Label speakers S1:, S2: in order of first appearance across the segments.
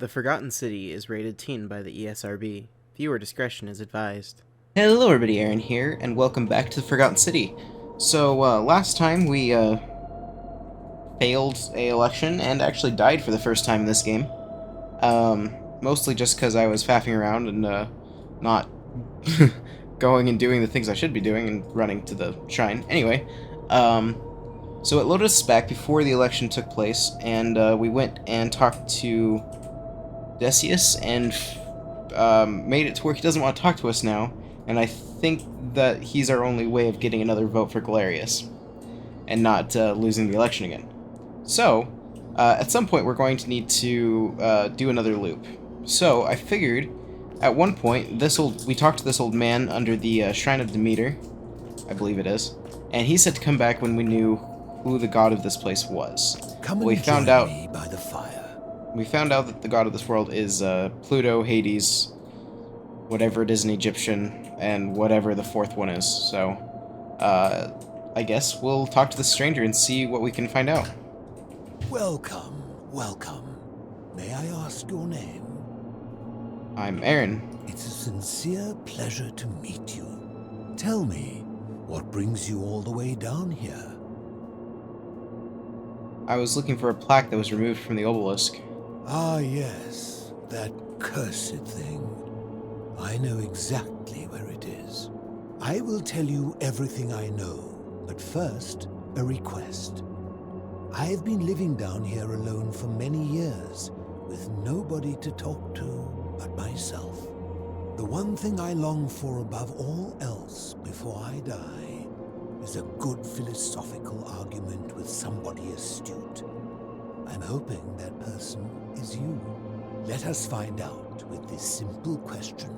S1: The Forgotten City is rated teen by the ESRB. Viewer discretion is advised.
S2: Hello everybody, Aaron here, and welcome back to the Forgotten City. So, last time we, failed a election and actually died for the first time in this game. Mostly just because I was faffing around and, not going and doing the things I should be doing and running to the shrine. Anyway, so it loaded us back before the election took place, and, we went and talked to Decius and, made it to where he doesn't want to talk to us now. And I think that he's our only way of getting another vote for Galerius, and not losing the election again. So, at some point we're going to need to do another loop. So, I figured, at one point, we talked to this old man under the Shrine of Demeter, I believe it is, and he said to come back when we knew who the god of this place was.
S3: We found out me by the fire.
S2: We found out that the god of this world is Pluto, Hades, whatever it is in Egyptian, and whatever the fourth one is. So, I guess we'll talk to the stranger and see what we can find out.
S3: Welcome, welcome. May I ask your name?
S2: I'm Aaron.
S3: It's a sincere pleasure to meet you. Tell me, what brings you all the way down here?
S2: I was looking for a plaque that was removed from the obelisk.
S3: Ah, yes, that cursed thing. I know exactly where it is. I will tell you everything I know, but first, a request. I have been living down here alone for many years, with nobody to talk to but myself. The one thing I long for above all else before I die is a good philosophical argument with somebody astute. I'm hoping that person is you. Let us find out with this simple question.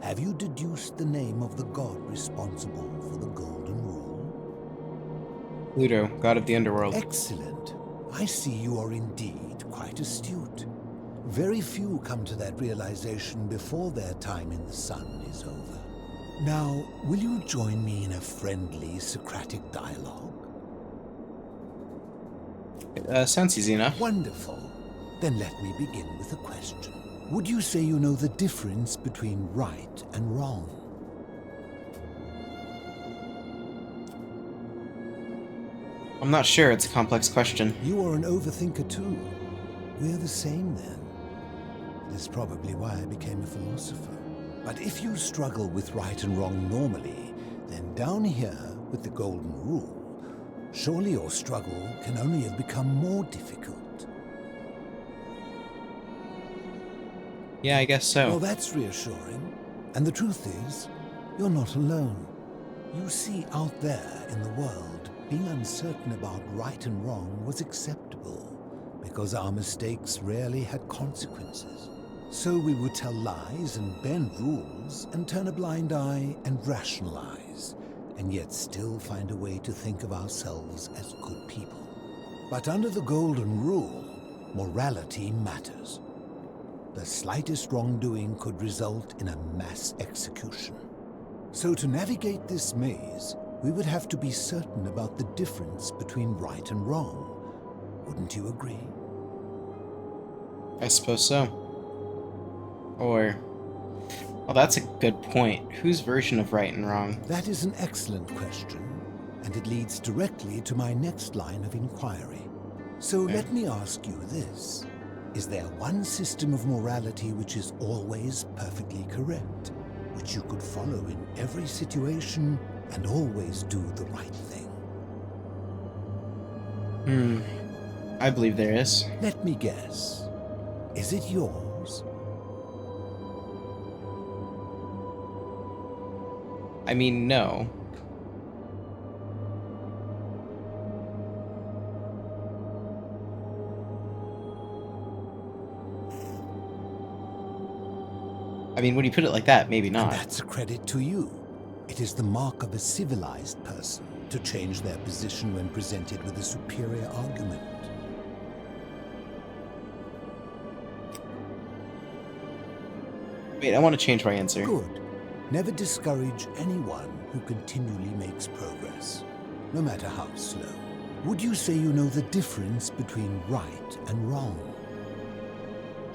S3: Have you deduced the name of the god responsible for the Golden Rule?
S2: Pluto, god of the underworld.
S3: Excellent. I see you are indeed quite astute. Very few come to that realization before their time in the sun is over. Now, will you join me in a friendly Socratic dialogue?
S2: Sounds easy enough.
S3: Wonderful. Then let me begin with a question. Would you say you know the difference between right and wrong?
S2: I'm not sure, it's a complex question.
S3: You are an overthinker too. We're the same then. This is probably why I became a philosopher. But if you struggle with right and wrong normally, then down here with the Golden Rule, surely your struggle can only have become more difficult.
S2: Yeah, I guess so.
S3: Well, that's reassuring. And the truth is, you're not alone. You see, out there in the world, being uncertain about right and wrong was acceptable, because our mistakes rarely had consequences. So we would tell lies and bend rules and turn a blind eye and rationalize, and yet still find a way to think of ourselves as good people. But under the Golden Rule, morality matters. The slightest wrongdoing could result in a mass execution. So to navigate this maze, we would have to be certain about the difference between right and wrong. Wouldn't you agree?
S2: I suppose so. Or... well, that's a good point. Whose version of right and wrong?
S3: That is an excellent question, and it leads directly to my next line of inquiry. So let me ask you this. Is there one system of morality which is always perfectly correct, which you could follow in every situation and always do the right thing?
S2: I believe there is.
S3: Let me guess. Is it yours?
S2: I mean, no. I mean, when you put it like that, maybe not.
S3: And that's a credit to you. It is the mark of a civilized person to change their position when presented with a superior argument.
S2: Wait, I want to change my answer.
S3: Good. Never discourage anyone who continually makes progress, no matter how slow. Would you say you know the difference between right and wrong?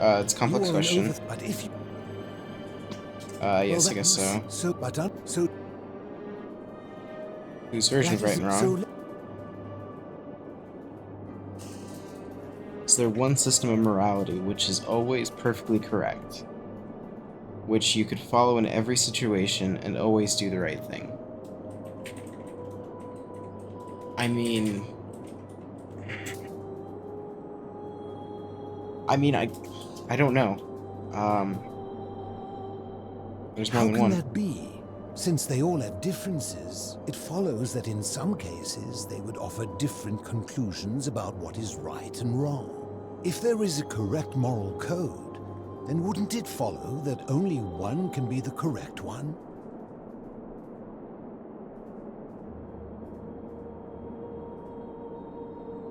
S2: It's a complex
S3: You are an
S2: question.
S3: but if you...
S2: Yes,
S3: well,
S2: I guess so.
S3: So,
S2: Whose version of
S3: that
S2: right
S3: is
S2: and wrong?
S3: so...
S2: Is there one system of morality which is always perfectly correct, which you could follow in every situation and always do the right thing? I mean, I don't know. There's more
S3: How
S2: than
S3: can
S2: one.
S3: that be? Since they all have differences, it follows that in some cases they would offer different conclusions about what is right and wrong. If there is a correct moral code, then wouldn't it follow that only one can be the correct one?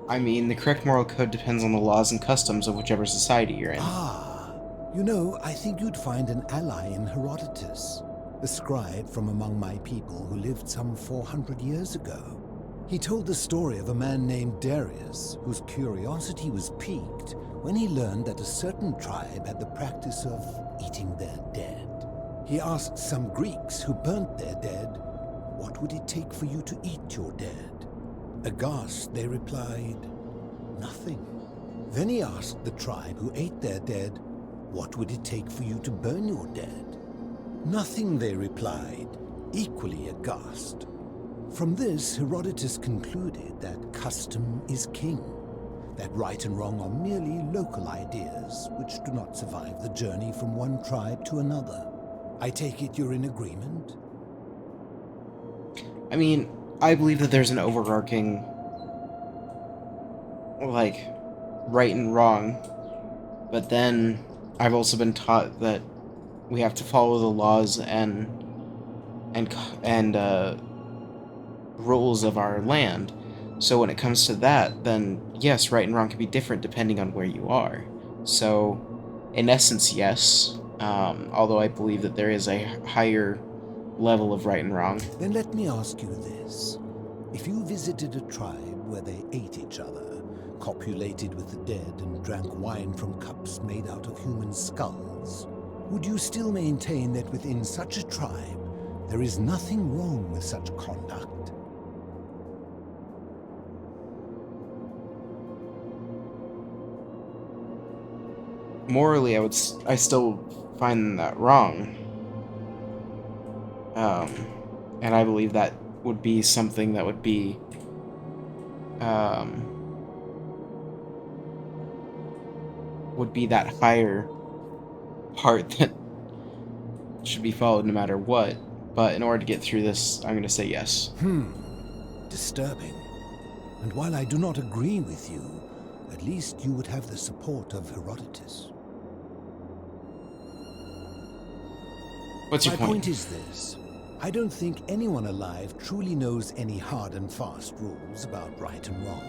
S2: I mean, the correct moral code depends on the laws and customs of whichever society you're in.
S3: Ah, you know, I think you'd find an ally in Herodotus, a scribe from among my people who lived some 400 years ago. He told the story of a man named Darius, whose curiosity was piqued when he learned that a certain tribe had the practice of eating their dead. He asked some Greeks who burnt their dead, "What would it take for you to eat your dead?" Aghast, they replied, "Nothing." Then he asked the tribe who ate their dead, "What would it take for you to burn your dead?" "Nothing," they replied, equally aghast. From this, Herodotus concluded that custom is king, that right and wrong are merely local ideas which do not survive the journey from one tribe to another. I take it you're in agreement?
S2: I mean, I believe that there's an overarching, like, right and wrong, but then I've also been taught that we have to follow the laws and rules of our land. So when it comes to that, then yes, right and wrong can be different depending on where you are. So, in essence, yes. Although I believe that there is a higher level of right and wrong.
S3: Then let me ask you this. If you visited a tribe where they ate each other, copulated with the dead, and drank wine from cups made out of human skulls, would you still maintain that within such a tribe there is nothing wrong with such conduct?
S2: Morally, I still find that wrong. And I believe that would be something that would be, that higher part that should be followed no matter what. But in order to get through this, I'm going to say yes.
S3: Disturbing. And while I do not agree with you, at least you would have the support of Herodotus.
S2: What's your
S3: My
S2: point?
S3: point is this. I don't think anyone alive truly knows any hard and fast rules about right and wrong.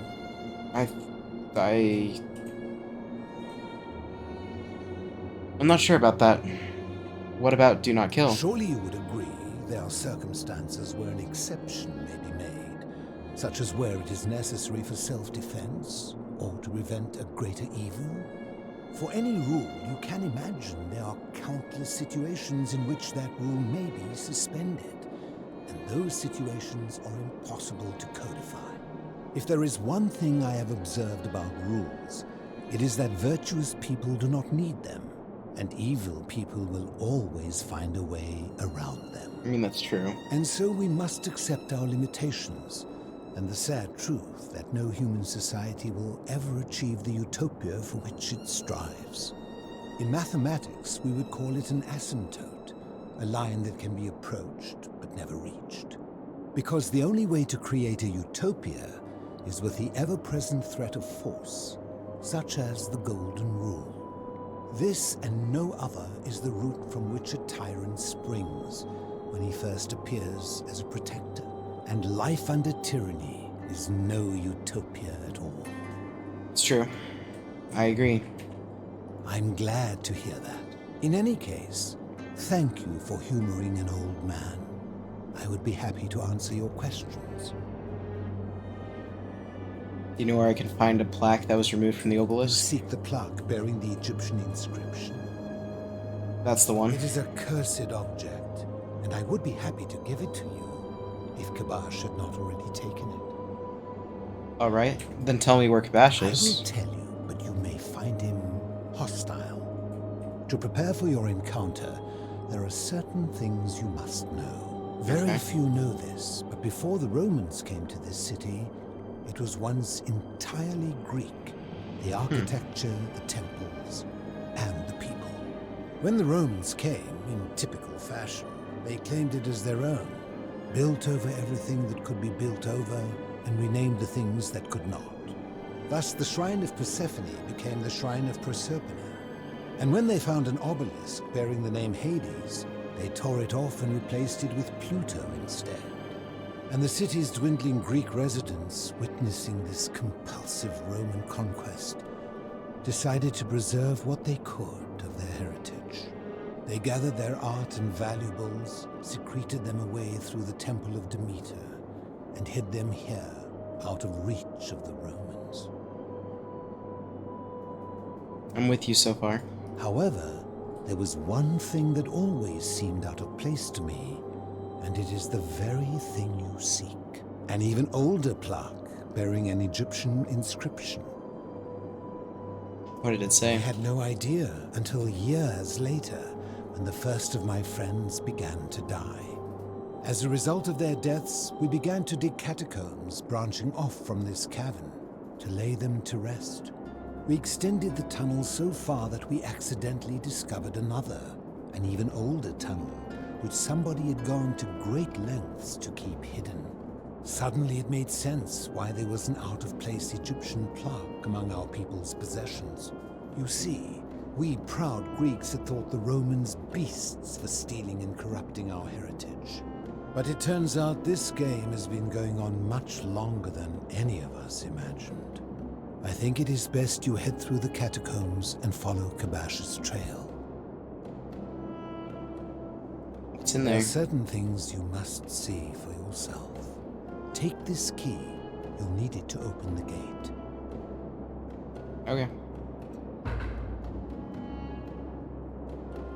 S2: I'm not sure about that. What about do not kill?
S3: Surely you would agree there are circumstances where an exception may be made, such as where it is necessary for self-defense or to prevent a greater evil. For any rule, you can imagine there are countless situations in which that rule may be suspended, and those situations are impossible to codify. If there is one thing I have observed about rules, it is that virtuous people do not need them, and evil people will always find a way around them.
S2: I mean, that's true.
S3: And so we must accept our limitations, and the sad truth that no human society will ever achieve the utopia for which it strives. In mathematics, we would call it an asymptote, a line that can be approached but never reached. Because the only way to create a utopia is with the ever-present threat of force, such as the Golden Rule. This and no other is the root from which a tyrant springs when he first appears as a protector. And life under tyranny is no utopia at all.
S2: It's true. I agree.
S3: I'm glad to hear that. In any case, thank you for humoring an old man. I would be happy to answer your questions.
S2: Do you know where I can find a plaque that was removed from the
S3: You
S2: obelisk?
S3: seek the plaque bearing the Egyptian inscription.
S2: That's the one.
S3: It is a cursed object, and I would be happy to give it to you if Kabash had not already taken it.
S2: Alright, then tell me where Kabash
S3: I will
S2: is.
S3: tell you, but you may find him hostile. To prepare for your encounter, there are certain things you must know. Very
S2: Okay.
S3: few know this, but before the Romans came to this city, it was once entirely Greek. The architecture, the temples, and the people. When the Romans came, in typical fashion, they claimed it as their own, built over everything that could be built over, and renamed the things that could not. Thus, the shrine of Persephone became the shrine of Proserpine. And when they found an obelisk bearing the name Hades, they tore it off and replaced it with Pluto instead. And the city's dwindling Greek residents, witnessing this compulsive Roman conquest, decided to preserve what they could of their heritage. They gathered their art and valuables, secreted them away through the Temple of Demeter, and hid them here, out of reach of the Romans.
S2: I'm with you so far.
S3: However, there was one thing that always seemed out of place to me, and it is the very thing you seek. An even older plaque bearing an Egyptian inscription.
S2: What did it
S3: I
S2: say?
S3: had no idea until years later, when the first of my friends began to die. As a result of their deaths, we began to dig catacombs branching off from this cavern to lay them to rest. We extended the tunnel so far that we accidentally discovered another, an even older tunnel, which somebody had gone to great lengths to keep hidden. Suddenly it made sense why there was an out-of-place Egyptian plaque among our people's possessions. You see, we proud Greeks had thought the Romans beasts for stealing and corrupting our heritage. But it turns out this game has been going on much longer than any of us imagined. I think it is best you head through the catacombs and follow Kabash's trail.
S2: What's in
S3: There
S2: there?
S3: are certain things you must see for yourself. Take this key. You'll need it to open the gate.
S2: Okay.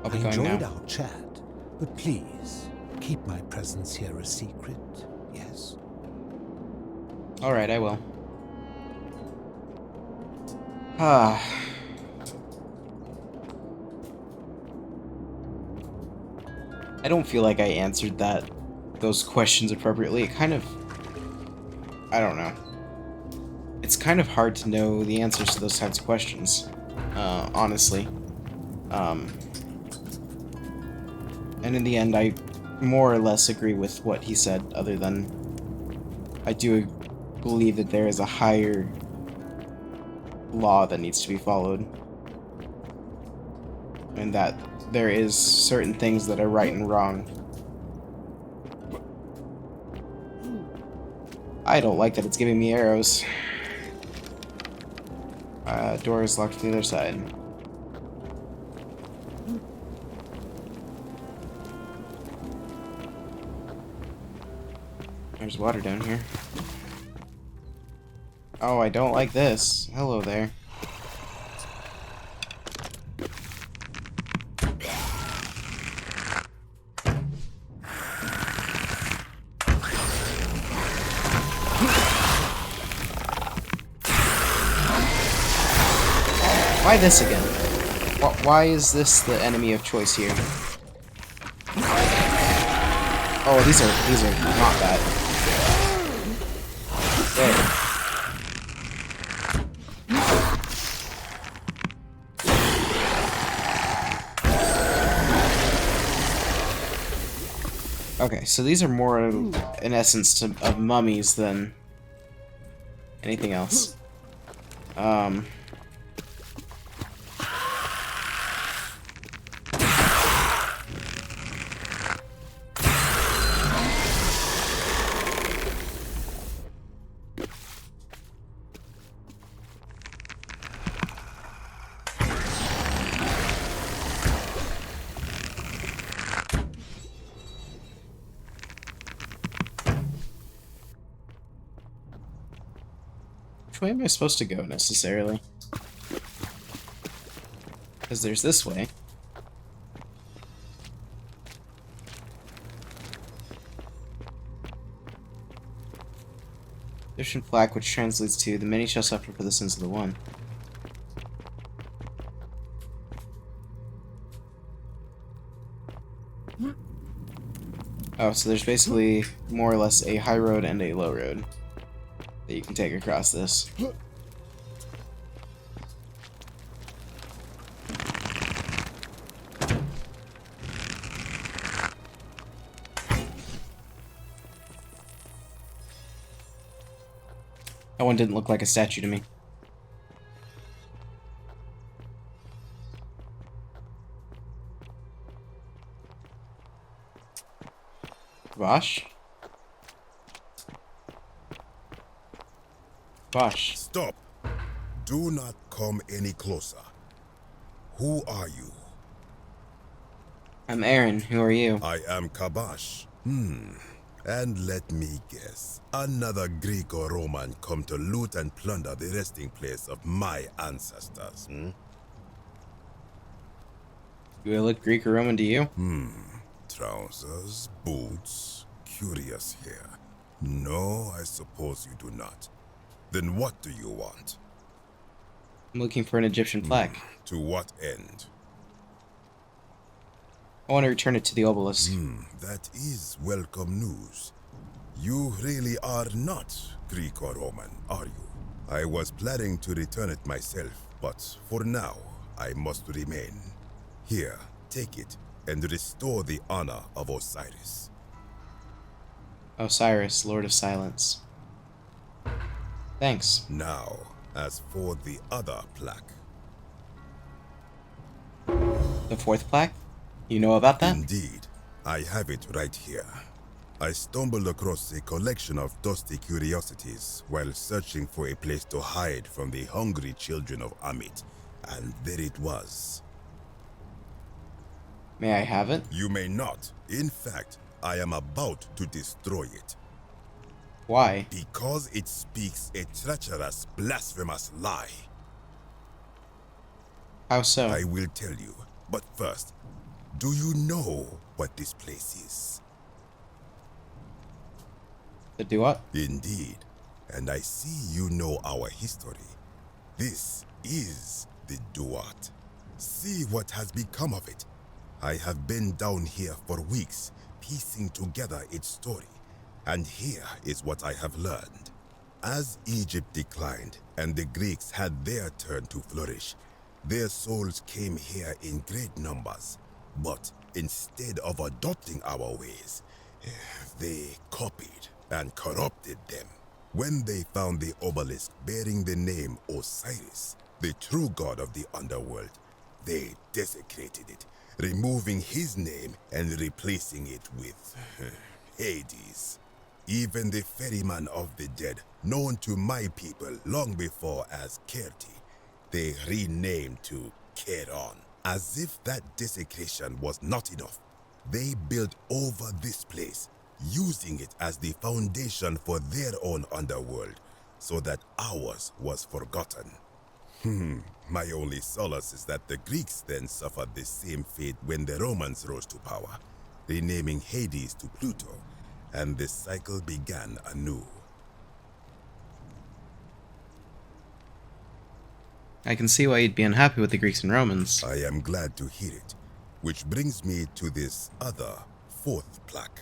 S2: I'll be
S3: I
S2: going
S3: enjoyed
S2: now.
S3: our chat, but please, keep my presence here a secret, yes?
S2: Alright, I will. Ah. I don't feel like I answered those questions appropriately. It kind of... I don't know. It's kind of hard to know the answers to those types of questions, honestly. And in the end, I more or less agree with what he said, other than I do believe that there is a higher law that needs to be followed. And that there is certain things that are right and wrong. I don't like that it's giving me arrows. Door is locked from the other side. There's water down here. Oh, I don't like this. Hello there. Why this again? Why is this the enemy of choice here? Oh, these are not bad. There. Okay, so these are more in essence of mummies than anything else. Which way am I supposed to go, necessarily? Because there's this way. Egyptian plaque, which translates to, the many shall suffer for the sins of the one. Oh, so there's basically more or less a high road and a low road that you can take across this. That one didn't look like a statue to me. Kabash? Kabash.
S4: Stop! Do not come any closer. Who are you?
S2: I'm Aaron. Who are you?
S4: I am Kabash. And let me guess. Another Greek or Roman come to loot and plunder the resting place of my ancestors,
S2: Do I look Greek or Roman to you?
S4: Trousers, boots, curious here. No, I suppose you do not. Then what do you want?
S2: I'm looking for an Egyptian plaque.
S4: To what end?
S2: I want to return it to the obelisk.
S4: That is welcome news. You really are not Greek or Roman, are you? I was planning to return it myself, but for now, I must remain. Here, take it, and restore the honor of Osiris.
S2: Osiris, Lord of Silence. Thanks.
S4: Now, as for the other plaque.
S2: The fourth plaque? You know about that?
S4: Indeed, I have it right here. I stumbled across a collection of dusty curiosities while searching for a place to hide from the hungry children of Amit, and there it was.
S2: May I have it?
S4: You may not. In fact, I am about to destroy it.
S2: Why?
S4: Because it speaks a treacherous, blasphemous lie.
S2: How so?
S4: I will tell you, but first, do you know what this place is?
S2: The Duat?
S4: Indeed, and I see you know our history. This is the Duat. See what has become of it. I have been down here for weeks, piecing together its story, and here is what I have learned. As Egypt declined and the Greeks had their turn to flourish, their souls came here in great numbers. But instead of adopting our ways, they copied and corrupted them. When they found the obelisk bearing the name Osiris, the true god of the underworld, they desecrated it, removing his name and replacing it with Hades. Even the ferryman of the dead, known to my people long before as Kerti, they renamed to Keron. As if that desecration was not enough, they built over this place, using it as the foundation for their own underworld, so that ours was forgotten. My only solace is that the Greeks then suffered the same fate when the Romans rose to power, renaming Hades to Pluto, and the cycle began anew.
S2: I can see why you'd be unhappy with the Greeks and Romans.
S4: I am glad to hear it, which brings me to this other, fourth plaque.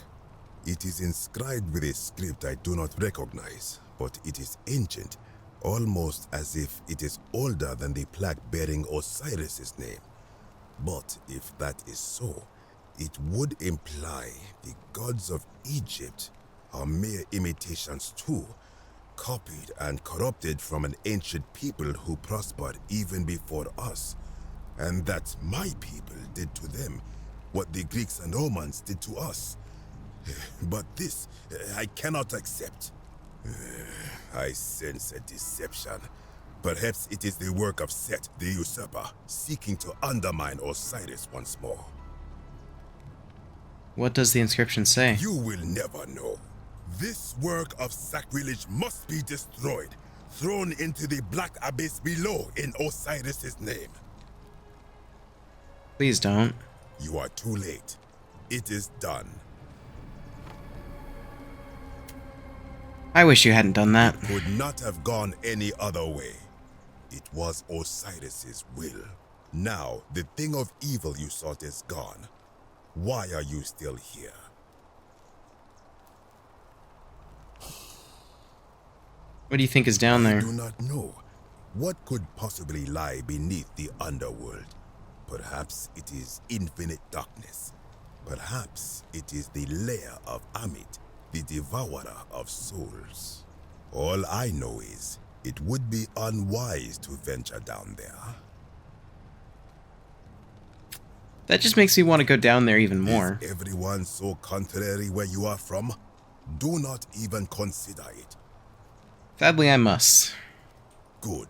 S4: It is inscribed with a script I do not recognize, but it is ancient, almost as if it is older than the plaque bearing Osiris's name. But if that is so, it would imply the gods of Egypt are mere imitations too, copied and corrupted from an ancient people who prospered even before us, and that my people did to them what the Greeks and Romans did to us. But this, I cannot accept. I sense a deception. Perhaps it is the work of Set, the usurper, seeking to undermine Osiris once more.
S2: What does the inscription say?
S4: You will never know. This work of sacrilege must be destroyed, thrown into the black abyss below in Osiris's name.
S1: Please don't.
S4: You are too late. It is done.
S1: I wish you hadn't done that.
S4: Could not have gone any other way. It was Osiris's will. Now, the thing of evil you sought is gone. Why are you still here?
S1: What do you think is down
S4: I
S1: there?
S4: do not know. What could possibly lie beneath the underworld? Perhaps it is infinite darkness. Perhaps it is the lair of Amit, the devourer of souls. All I know is, it would be unwise to venture down there.
S1: That just makes me want to go down there even more.
S4: Is everyone so contrary where you are from? Do not even consider it.
S1: Sadly, I must.
S4: Good.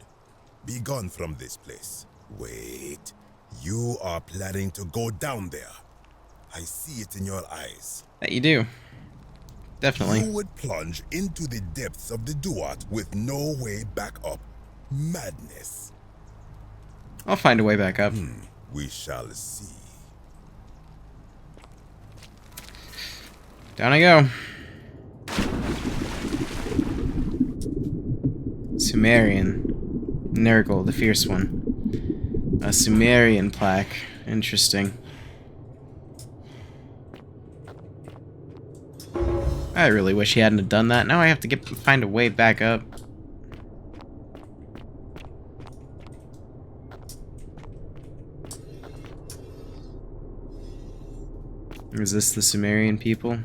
S4: Be gone from this place. Wait. You are planning to go down there. I see it in your eyes.
S1: That you do. Definitely.
S4: You would plunge into the depths of the Duat with no way back up. Madness.
S1: I'll find a way back up.
S4: We shall see.
S1: Down I go. Sumerian. Nurgle, the fierce one. A Sumerian plaque. Interesting. I really wish he hadn't have done that. Now I have to find a way back up. Is this the Sumerian people?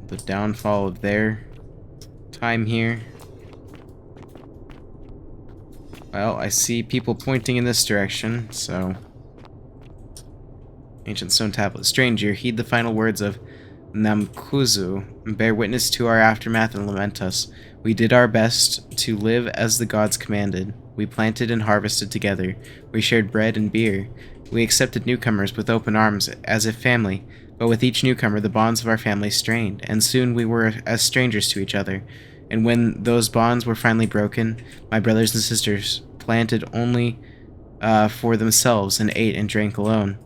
S1: The downfall of their time here? Well, I see people pointing in this direction, so... Ancient stone tablet. Stranger, heed the final words of Namkuzu, and bear witness to our aftermath and lament us. We did our best to live as the gods commanded. We planted and harvested together. We shared bread and beer. We accepted newcomers with open arms, as if family, but with each newcomer the bonds of our family strained, and soon we were as strangers to each other. And when those bonds were finally broken, my brothers and sisters planted only for themselves and ate and drank alone.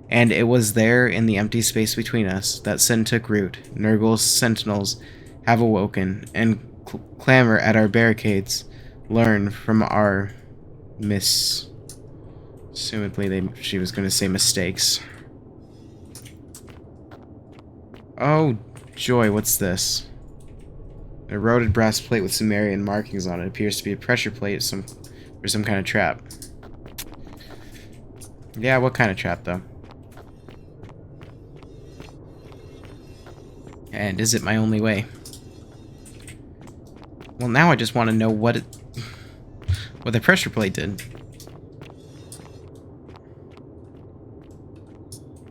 S1: And it was there in the empty space between us that sin took root. Nurgle's sentinels have awoken and clamor at our barricades. Learn from our assumedly she was going to say mistakes. Oh, joy, what's this? An eroded brass plate with Sumerian markings on it. Appears to be a pressure plate for some kind of trap. Yeah, what kind of trap, though? And is it my only way? Well, now I just want to know what the pressure plate did.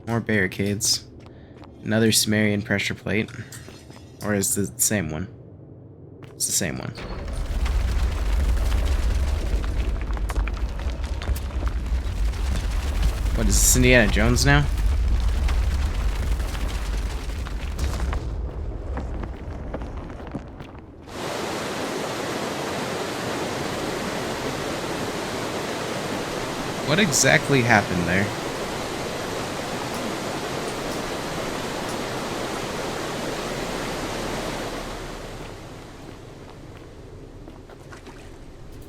S1: More barricades. Another Sumerian pressure plate. Or is it the same one? It's the same one. What is this, Indiana Jones now? What exactly happened there?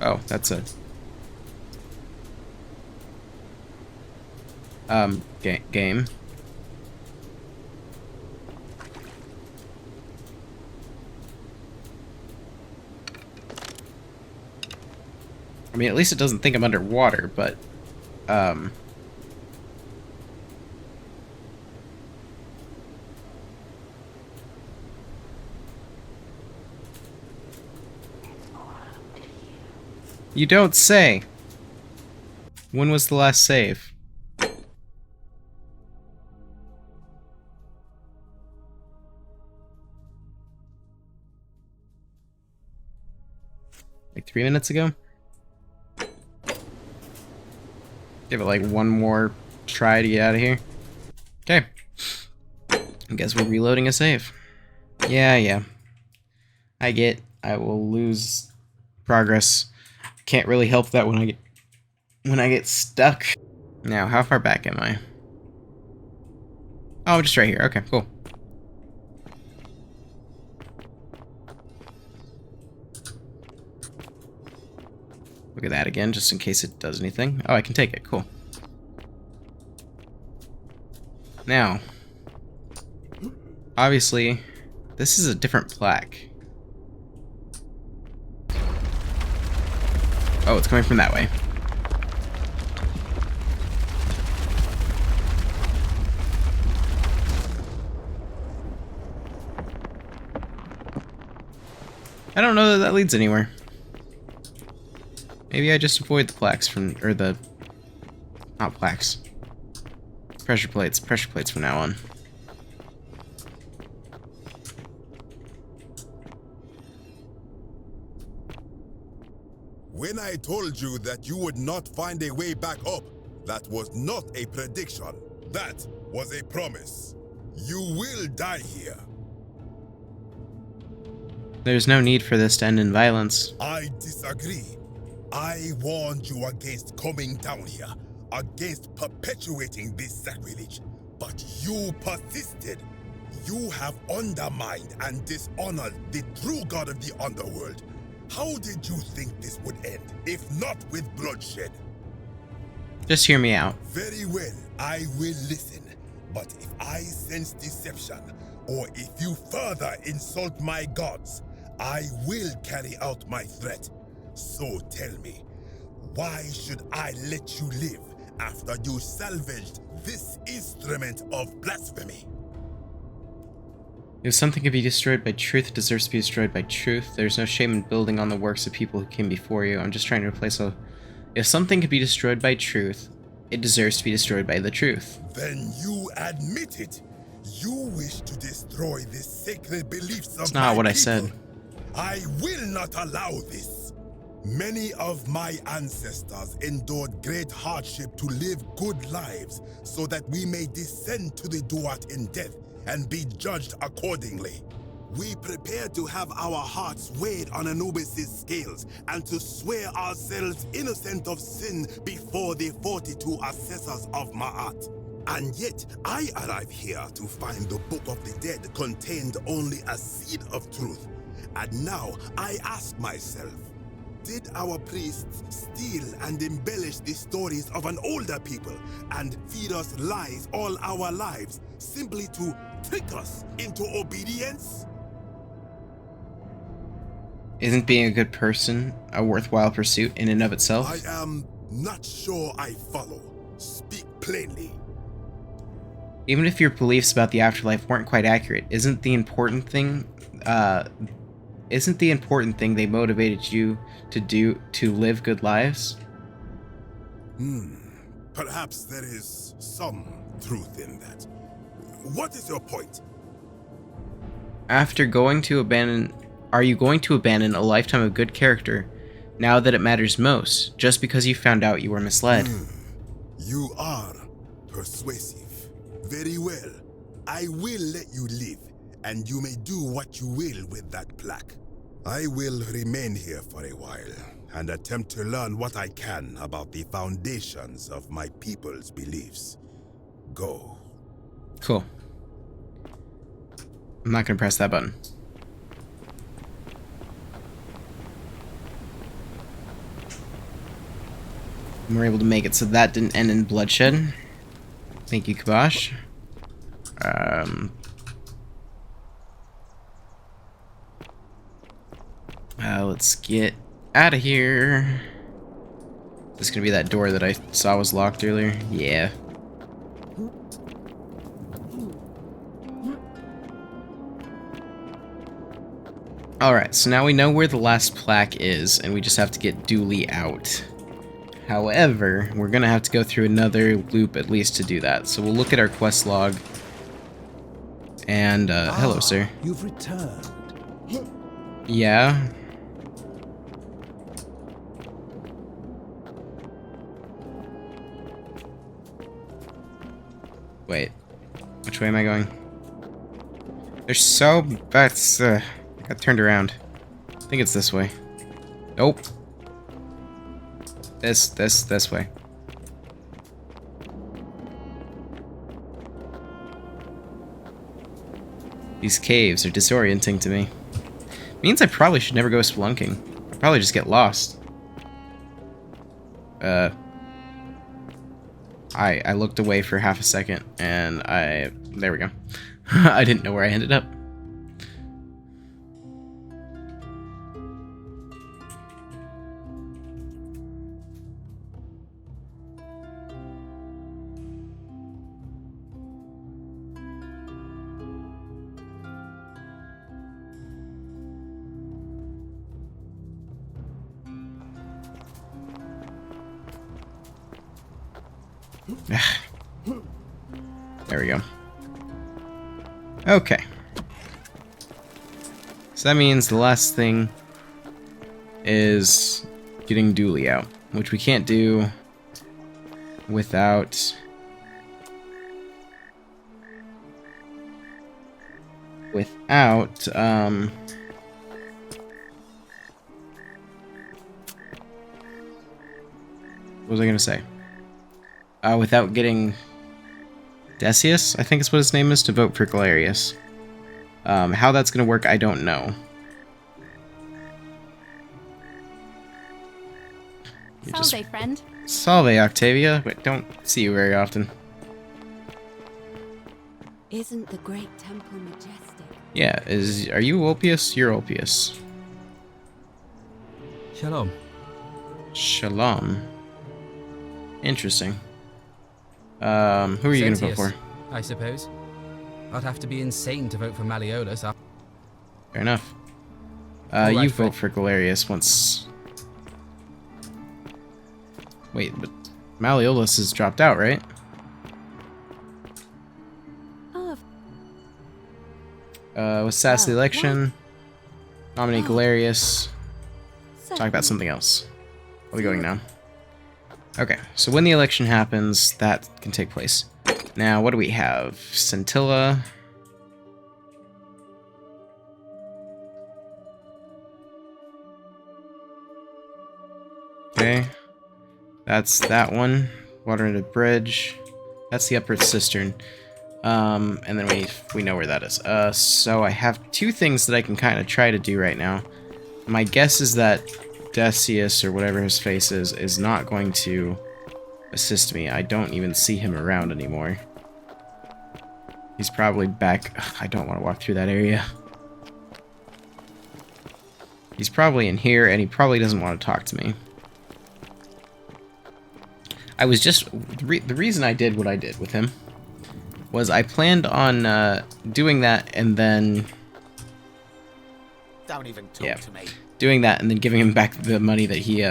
S1: Oh, that's a game. I mean, at least it doesn't think I'm underwater, but you don't say. When was the last save? Like 3 minutes ago? Give it like one more try to get out of here. Okay. I guess we're reloading a save. Yeah. I get I will lose progress. Can't really help that when I get stuck. Now, how far back am I? Oh, just right here. Okay, cool. Look at that again, just in case it does anything. Oh, I can take it. Cool. Now, obviously, this is a different plaque. Oh, it's coming from that way. I don't know that that leads anywhere. Maybe I just avoid the plaques from, or the, not plaques. Pressure plates from now on.
S4: When I told you that you would not find a way back up, that was not a prediction. That was a promise. You will die here.
S1: There's no need for this to end in violence.
S4: I disagree. I warned you against coming down here, against perpetuating this sacrilege, but you persisted. You have undermined and dishonored the true god of the underworld. How did you think this would end, if not with bloodshed?
S1: Just hear me out.
S4: Very well, I will listen. But if I sense deception, or if you further insult my gods, I will carry out my threat. So tell me, why should I let you live after you salvaged this instrument of blasphemy?
S1: If something can be destroyed by truth, it deserves to be destroyed by truth. There's no shame in building on the works of people who came before you. I'm just trying to replace a... If something can be destroyed by truth, it deserves to be destroyed by the truth.
S4: Then you admit it. You wish to destroy the sacred beliefs of
S1: That's not what I said.
S4: I will not allow this. Many of my ancestors endured great hardship to live good lives so that we may descend to the Duat in death and be judged accordingly. We prepare to have our hearts weighed on Anubis' scales and to swear ourselves innocent of sin before the 42 assessors of Ma'at. And yet, I arrive here to find the Book of the Dead contained only a seed of truth. And now, I ask myself, did our priests steal and embellish the stories of an older people and feed us lies all our lives simply to trick us into obedience?
S1: Isn't being a good person a worthwhile pursuit in and of itself?
S4: I am not sure I follow. Speak plainly.
S1: Even if your beliefs about the afterlife weren't quite accurate, isn't the important thing they motivated you to do to live good lives?
S4: Perhaps there is some truth in that. What is your point?
S1: Are you going to abandon a lifetime of good character now that it matters most, just because you found out you were misled?
S4: You are persuasive. Very well. I will let you live, and you may do what you will with that plaque. I will remain here for a while, and attempt to learn what I can about the foundations of my people's beliefs. Go.
S1: Cool. I'm not gonna press that button. And we're able to make it so that didn't end in bloodshed. Thank you, Kabash. Let's get out of here. Is this gonna be that door that I saw was locked earlier? Yeah. Alright, so now we know where the last plaque is, and we just have to get Dooley out. However, we're gonna have to go through another loop at least to do that. So we'll look at our quest log. And, hello, sir.
S3: You've returned.
S1: Yeah? Wait. Which way am I going? There's so... That's, got turned around. I think it's this way. Nope. This way. These caves are disorienting to me. Means I probably should never go spelunking. I'll probably just get lost. I looked away for half a second, and there we go. I didn't know where I ended up. There we go. Okay. So that means the last thing is getting Dooley out, which we can't do without what was I gonna say? Without getting Decius, I think is what his name is, to vote for Galerius. How that's going to work, I don't know.
S5: Salve, friend.
S1: Salve, Octavia. Wait, don't see you very often.
S5: Isn't the great temple majestic?
S1: Yeah, are you Ulpius? You're Ulpius.
S6: Shalom.
S1: Shalom. Interesting. Who are you gonna vote for?
S6: I suppose. I'd have to be insane to vote for Malleolus.
S1: Fair enough.
S6: All
S1: you
S6: right,
S1: vote for Galerius once. Wait, but Malleolus has dropped out, right?
S5: Oh,
S1: Let's sass the
S5: Oh,
S1: election. Nominate
S5: Oh.
S1: Galerius. Talk about something else. Where are we going now? Okay, so when the election happens, that can take place. Now, what do we have? Scintilla. Okay. That's that one. Water into bridge. That's the upper cistern. And then we know where that is. So I have two things that I can kind of try to do right now. My guess is that Decius, or whatever his face is not going to assist me. I don't even see him around anymore. He's probably back. Ugh, I don't want to walk through that area. He's probably in here, and he probably doesn't want to talk to me. I was just... the reason I did what I did with him was I planned on doing that and then...
S7: Don't even talk to me.
S1: Doing that and then giving him back the money that he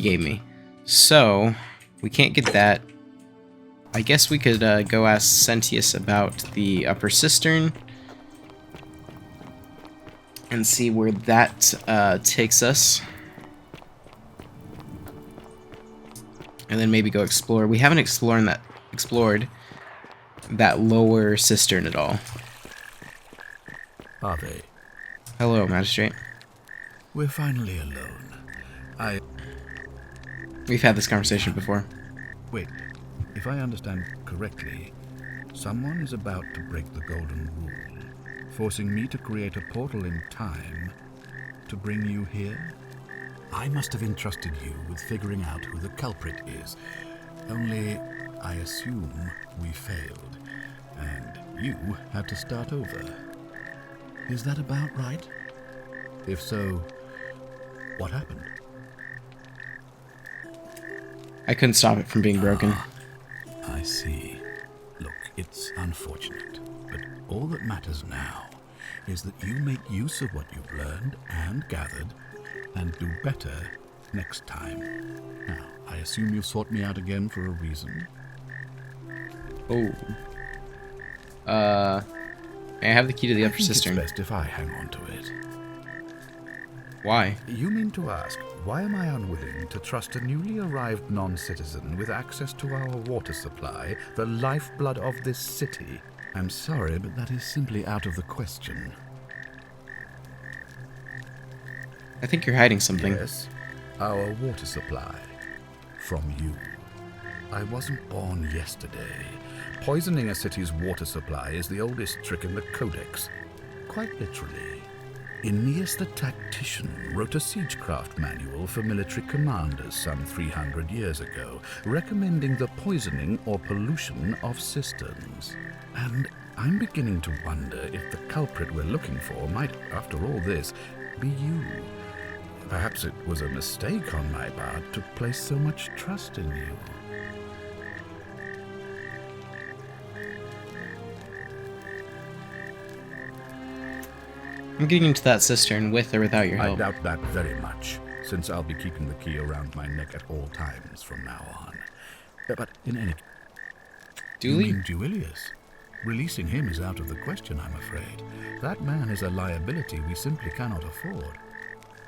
S1: gave me. So, we can't get that. I guess we could go ask Sentius about the upper cistern and see where that takes us. And then maybe go explore. We haven't explored that lower cistern at all.
S8: Are they?
S1: Hello, Magistrate.
S8: We're finally alone.
S1: We've had this conversation before.
S8: Wait, if I understand correctly, someone is about to break the golden rule, forcing me to create a portal in time to bring you here? I must have entrusted you with figuring out who the culprit is. Only, I assume we failed, and you had to start over. Is that about right? If so, what happened?
S1: I couldn't stop it from being broken.
S8: I see. Look, it's unfortunate, but all that matters now is that you make use of what you've learned and gathered and do better next time. Now, I assume you've sought me out again for a reason.
S1: Oh. May I have the key to the upper
S8: I think
S1: cistern?
S8: it's best if I hang on to it.
S1: Why?
S8: You mean to ask, why am I unwilling to trust a newly arrived non-citizen with access to our water supply, the lifeblood of this city? I'm sorry, but that is simply out of the question.
S1: I think you're hiding something.
S8: Yes, our water supply. From you. I wasn't born yesterday. Poisoning a city's water supply is the oldest trick in the Codex. Quite literally. Aeneas the Tactician wrote a siegecraft manual for military commanders some 300 years ago, recommending the poisoning or pollution of cisterns. And I'm beginning to wonder if the culprit we're looking for might, after all this, be you. Perhaps it was a mistake on my part to place so much trust in you.
S1: I'm getting into that cistern with or without your
S8: I
S1: help.
S8: doubt that very much, since I'll be keeping the key around my neck at all times from now on. But in any case, you
S1: Dooley?
S8: mean Duilius? Releasing him is out of the question, I'm afraid. That man is a liability we simply cannot afford.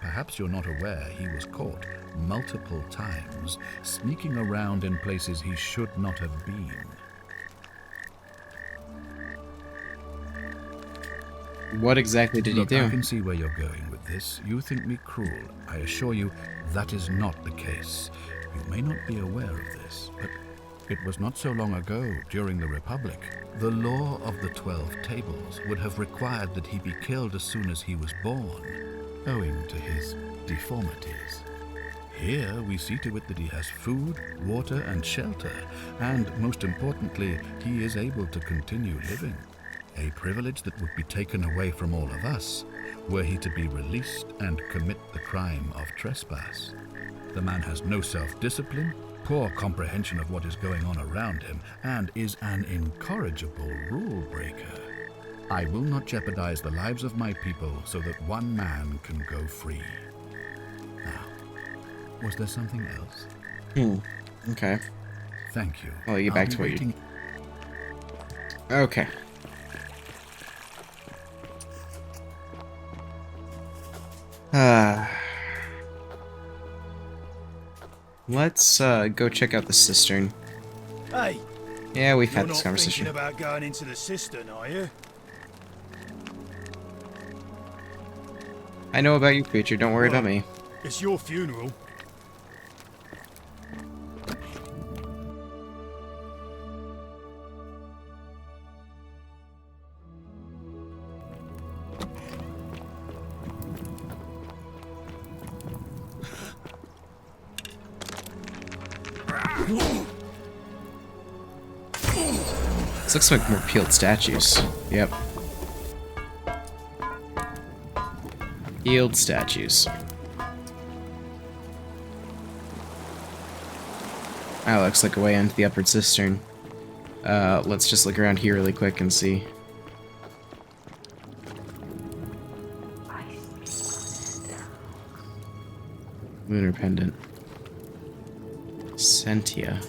S8: Perhaps you're not aware he was caught multiple times, sneaking around in places he should not have been.
S1: What exactly did
S8: Look,
S1: he do?
S8: I can see where you're going with this. You think me cruel. I assure you that is not the case. You may not be aware of this, but it was not so long ago, during the Republic, the law of the 12 Tables would have required that he be killed as soon as he was born, owing to his deformities. Here we see to it that he has food, water, and shelter, and most importantly, he is able to continue living. A privilege that would be taken away from all of us were he to be released and commit the crime of trespass. The man has no self-discipline, poor comprehension of what is going on around him, and is an incorrigible rule breaker. I will not jeopardize the lives of my people so that one man can go free. Now, was there something else?
S1: Okay.
S8: Thank you.
S1: I'll get back to what you... Okay. Let's go check out the cistern.
S7: Hey,
S1: Yeah, we've
S7: you're
S1: had this
S7: not
S1: conversation.
S7: thinking about going into the cistern, are you?
S1: I know about you, creature. Don't worry about me.
S7: It's your funeral.
S1: This looks like more peeled statues. Yep. Peeled statues. That looks like a way into the upper cistern. Let's just look around here really quick and see. Lunar pendant. Sentia.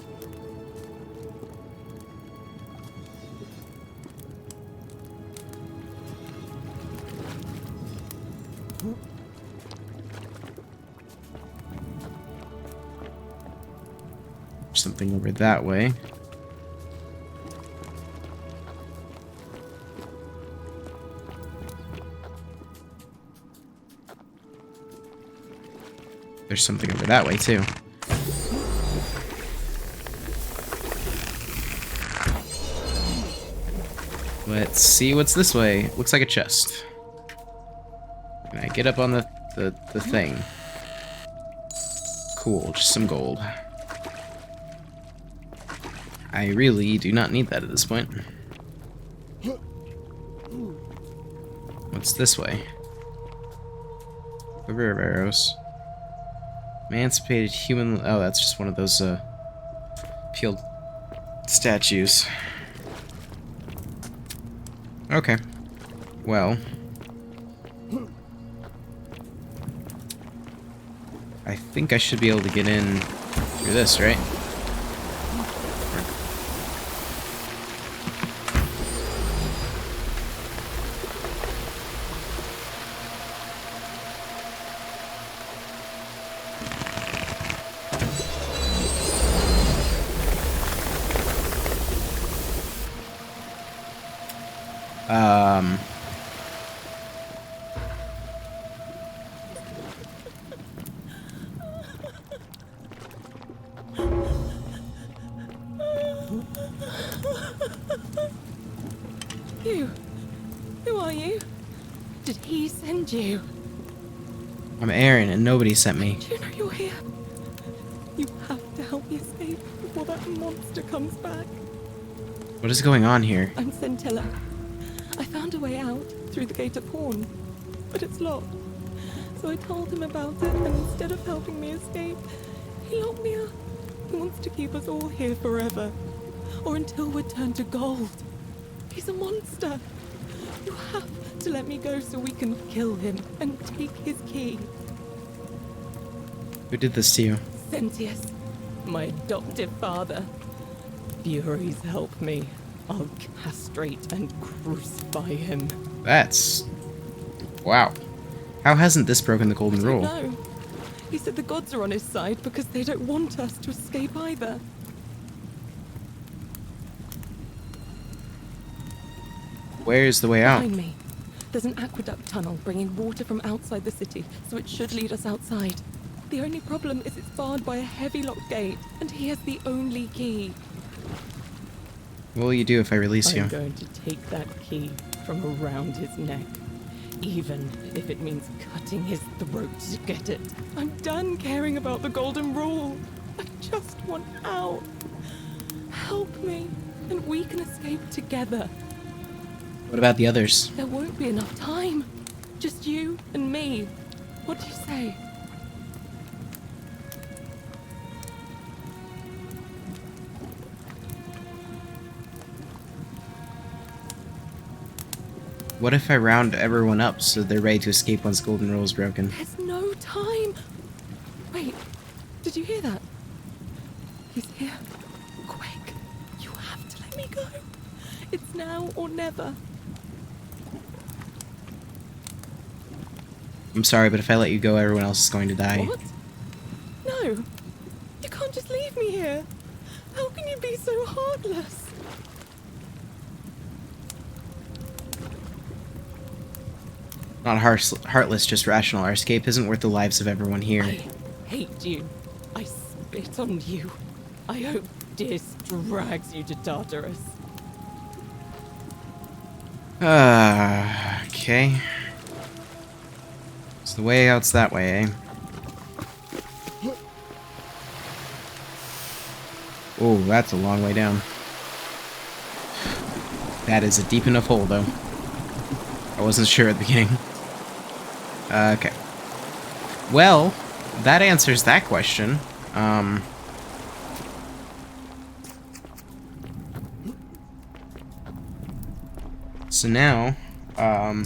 S1: Something over that way. There's something over that way too. Let's see what's this way. Looks like a chest. Can I get up on the thing? Cool, just some gold. I really do not need that at this point. What's this way? River of Arrows. Emancipated human... Oh, that's just one of those, peeled statues. Okay. Well. I think I should be able to get in through this, right?
S9: You. Who are you? Did he send you?
S1: I'm Aaron, and nobody sent me.
S9: Do you know you're here? You have to help me escape before that monster comes back.
S1: What is going on here?
S9: I'm Scintilla. I found a way out through the gate of Horn, but it's locked. So I told him about it, and instead of helping me escape, he locked me up. He wants to keep us all here forever, or until we're turned to gold. He's a monster. You have to let me go so we can kill him and take his key.
S1: Who did this to you?
S9: Sentius, my adoptive father. Furies help me. I'll castrate and crucify him.
S1: That's... wow. How hasn't this broken the golden rule?
S9: No. He said the gods are on his side because they don't want us to escape either.
S1: Where's the way out?
S9: Behind me. There's an aqueduct tunnel bringing water from outside the city, so it should lead us outside. The only problem is it's barred by a heavy locked gate, and he has the only key.
S1: What will you do if I release you?
S9: I'm going to take that key from around his neck, even if it means cutting his throat to get it. I'm done caring about the golden rule. I just want out. Help me, and we can escape together.
S1: What about the others?
S9: There won't be enough time. Just you and me. What do you say?
S1: What if I round everyone up so they're ready to escape once golden rule is broken?
S9: There's no time. Wait, did you hear that? He's here. Quick, you have to let me go. It's now or never.
S1: I'm sorry, but if I let you go, everyone else is going to die.
S9: What? No, you can't just leave me here. How can you be so heartless?
S1: Not heartless, just rational. Our escape isn't worth the lives of everyone here.
S9: I hate you. I spit on you. I hope Dis drags you to Tartarus.
S1: Okay. So the way out's that way, eh? Oh, that's a long way down. That is a deep enough hole, though. I wasn't sure at the beginning. Okay. Well, that answers that question. So now, the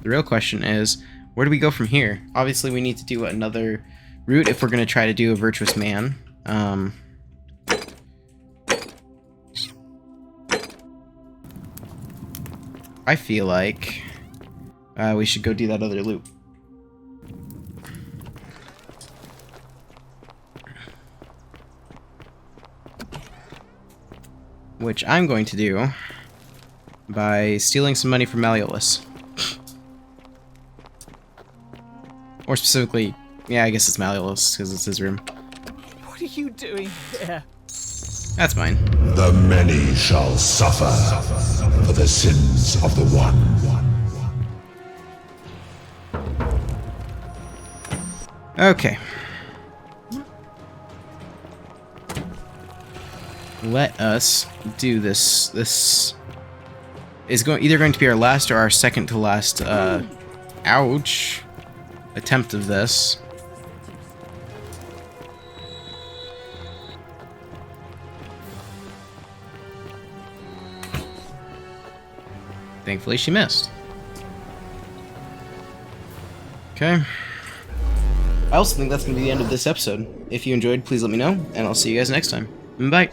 S1: real question is, where do we go from here? Obviously, we need to do another route if we're going to try to do a virtuous man. I feel like we should go do that other loop. Which I'm going to do by stealing some money from Malleolus. Or specifically, yeah, I guess it's Malleolus, because it's his room.
S9: What are you doing here?
S1: That's mine.
S10: The many shall suffer for the sins of the one.
S1: Okay. Let us do this. This is either going to be our last or our second to last, ouch, attempt of this. Thankfully, she missed. Okay. I also think that's going to be the end of this episode. If you enjoyed, please let me know, and I'll see you guys next time. Bye.